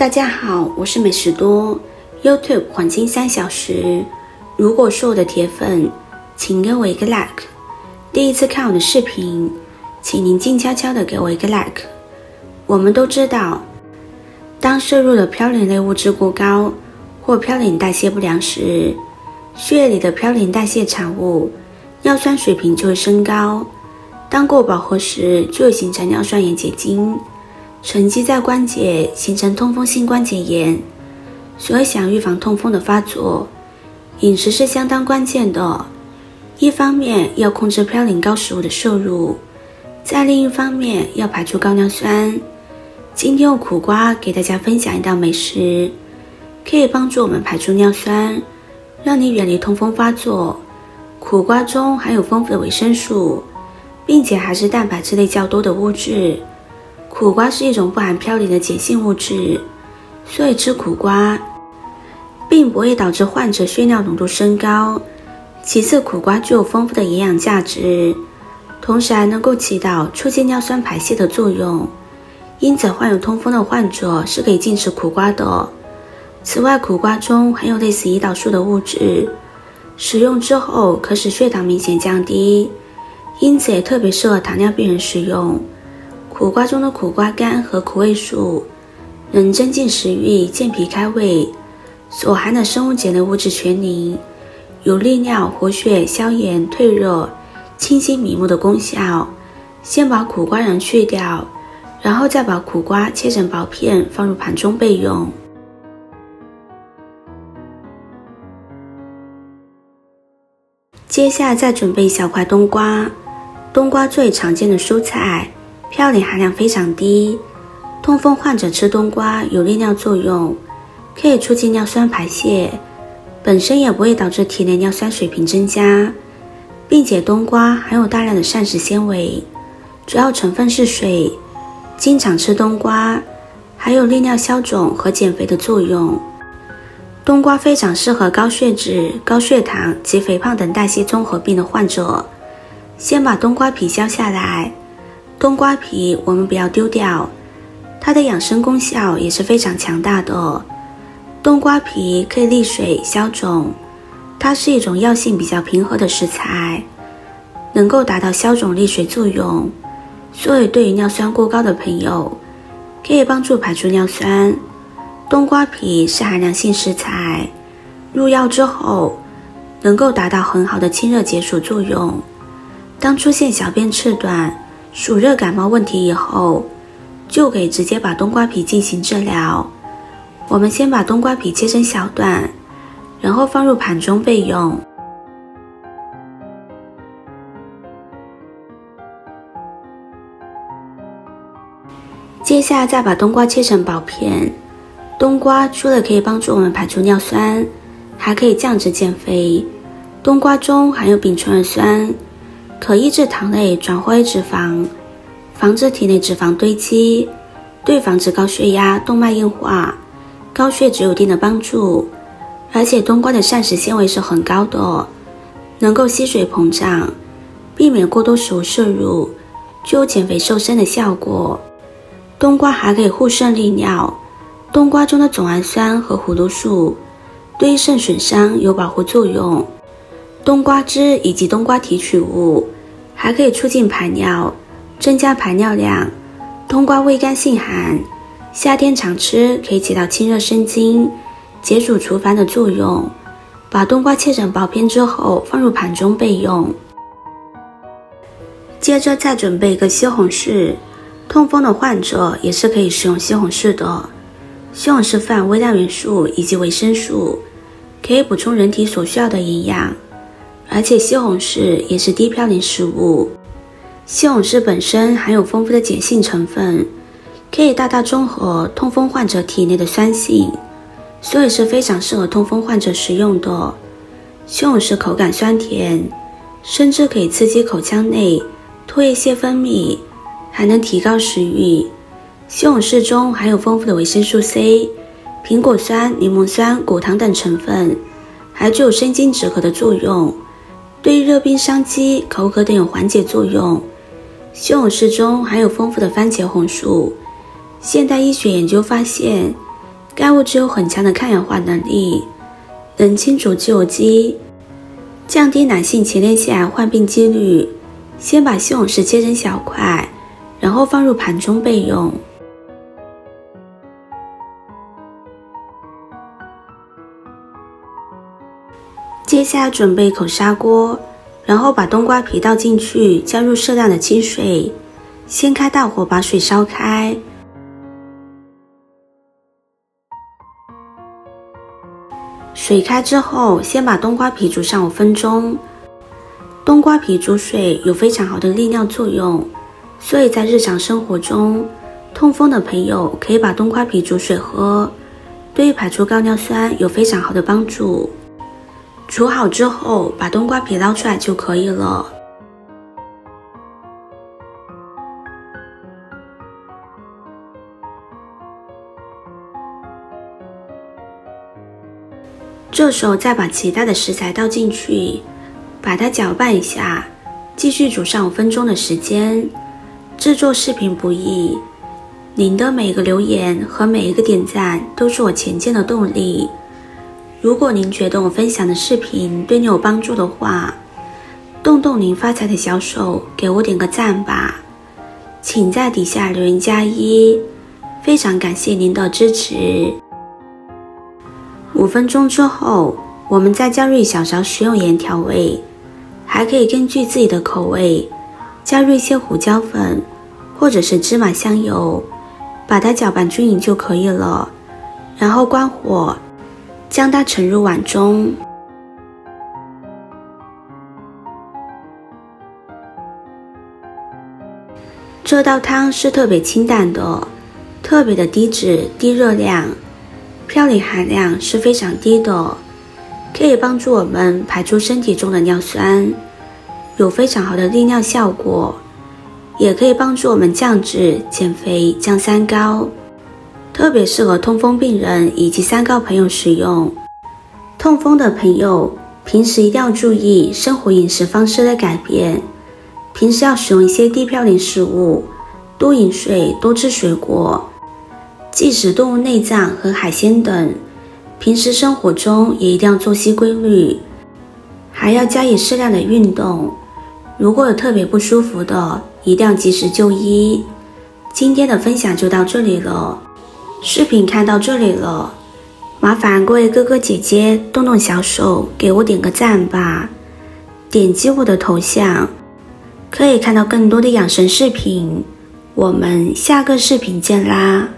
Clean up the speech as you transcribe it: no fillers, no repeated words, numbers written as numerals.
大家好，我是美食多 YouTube 黄金3小时。如果是我的铁粉，请给我一个 like。第一次看我的视频，请您静悄悄的给我一个 like。我们都知道，当摄入的嘌呤类物质过高或嘌呤代谢不良时，血液里的嘌呤代谢产物尿酸水平就会升高。当过饱和时，就会形成尿酸盐结晶，沉积在关节，形成痛风性关节炎。所以想预防痛风的发作，饮食是相当关键的。一方面要控制嘌呤高食物的摄入，在另一方面要排出高尿酸。今天用苦瓜给大家分享一道美食，可以帮助我们排出尿酸，让你远离痛风发作。苦瓜中含有丰富的维生素，并且还是蛋白质类较多的物质。苦瓜是一种不含嘌呤的碱性物质，所以吃苦瓜并不会导致患者血尿浓度升高。其次，苦瓜具有丰富的营养价值，同时还能够起到促进尿酸排泄的作用，因此患有痛风的患者是可以禁食苦瓜的。此外，苦瓜中含有类似胰岛素的物质，食用之后可使血糖明显降低，因此也特别适合糖尿病人食用。苦瓜中的苦瓜苷和苦味素能增进食欲、健脾开胃，所含的生物碱类物质全磷有利尿、活血、消炎、退热、清晰明目的功效。先把苦瓜瓤去掉，然后再把苦瓜切成薄片放入盘中备用。接下来再准备一小块冬瓜。冬瓜最常见的蔬菜，嘌呤含量非常低。痛风患者吃冬瓜有利尿作用，可以促进尿酸排泄，本身也不会导致体内尿酸水平增加，并且冬瓜含有大量的膳食纤维，主要成分是水。经常吃冬瓜还有利尿消肿和减肥的作用。冬瓜非常适合高血脂、高血糖及肥胖等代谢综合病的患者。先把冬瓜皮削下来，冬瓜皮我们不要丢掉，它的养生功效也是非常强大的。冬瓜皮可以利水消肿，它是一种药性比较平和的食材，能够达到消肿利水作用，所以对于尿酸过高的朋友，可以帮助排出尿酸。冬瓜皮是寒凉性食材，入药之后能够达到很好的清热解暑作用。当出现小便赤短、暑热感冒问题以后，就可以直接把冬瓜皮进行治疗。我们先把冬瓜皮切成小段，然后放入盘中备用。接下来再把冬瓜切成薄片。冬瓜除了可以帮助我们排出尿酸，还可以降脂减肥。冬瓜中含有丙醇二酸，可抑制糖类转化为脂肪，防止体内脂肪堆积，对防止高血压、动脉硬化、高血脂有一定的帮助。而且冬瓜的膳食纤维是很高的，能够吸水膨胀，避免过多食物摄入，具有减肥瘦身的效果。冬瓜还可以护肾利尿，冬瓜中的总氨酸和葫芦素对于肾损伤有保护作用。冬瓜汁以及冬瓜提取物还可以促进排尿，增加排尿量。冬瓜味甘性寒，夏天常吃可以起到清热生津、解暑除烦的作用。把冬瓜切成薄片之后放入盘中备用。接着再准备一个西红柿，痛风的患者也是可以食用西红柿的。西红柿富含微量元素以及维生素，可以补充人体所需要的营养，而且西红柿也是低嘌呤食物。西红柿本身含有丰富的碱性成分，可以大大中和痛风患者体内的酸性，所以是非常适合痛风患者食用的。西红柿口感酸甜，甚至可以刺激口腔内唾液腺分泌，还能提高食欲。西红柿中含有丰富的维生素 C、苹果酸、柠檬酸、果糖等成分，还具有生津止渴的作用，对于热病伤肌、口渴等有缓解作用。西红柿中含有丰富的番茄红素，现代医学研究发现，该物质有很强的抗氧化能力，能清除自由基，降低男性前列腺癌患病几率。先把西红柿切成小块，然后放入盘中备用。接下来准备一口砂锅，然后把冬瓜皮倒进去，加入适量的清水，先开大火把水烧开。水开之后，先把冬瓜皮煮上5分钟。冬瓜皮煮水有非常好的利尿作用，所以在日常生活中，痛风的朋友可以把冬瓜皮煮水喝，对于排出高尿酸有非常好的帮助。煮好之后，把冬瓜皮捞出来就可以了。这时候再把其他的食材倒进去，把它搅拌一下，继续煮上5分钟的时间。制作视频不易，您的每一个留言和每一个点赞都是我前进的动力。如果您觉得我分享的视频对你有帮助的话，动动您发财的小手，给我点个赞吧。请在底下留言+1，非常感谢您的支持。5分钟之后，我们再加入1小勺食用盐调味，还可以根据自己的口味加入一些胡椒粉或者是芝麻香油，把它搅拌均匀就可以了。然后关火，将它盛入碗中。这道汤是特别清淡的，特别的低脂低热量，嘌呤含量是非常低的，可以帮助我们排出身体中的尿酸，有非常好的利尿效果，也可以帮助我们降脂、减肥、降三高，特别适合痛风病人以及三高朋友使用。痛风的朋友平时一定要注意生活饮食方式的改变，平时要使用一些低嘌呤食物，多饮水，多吃水果，忌食动物内脏和海鲜等。平时生活中也一定要作息规律，还要加以适量的运动。如果有特别不舒服的，一定要及时就医。今天的分享就到这里了，视频看到这里了，麻烦各位哥哥姐姐动动小手，给我点个赞吧。点击我的头像，可以看到更多的养生视频。我们下个视频见啦！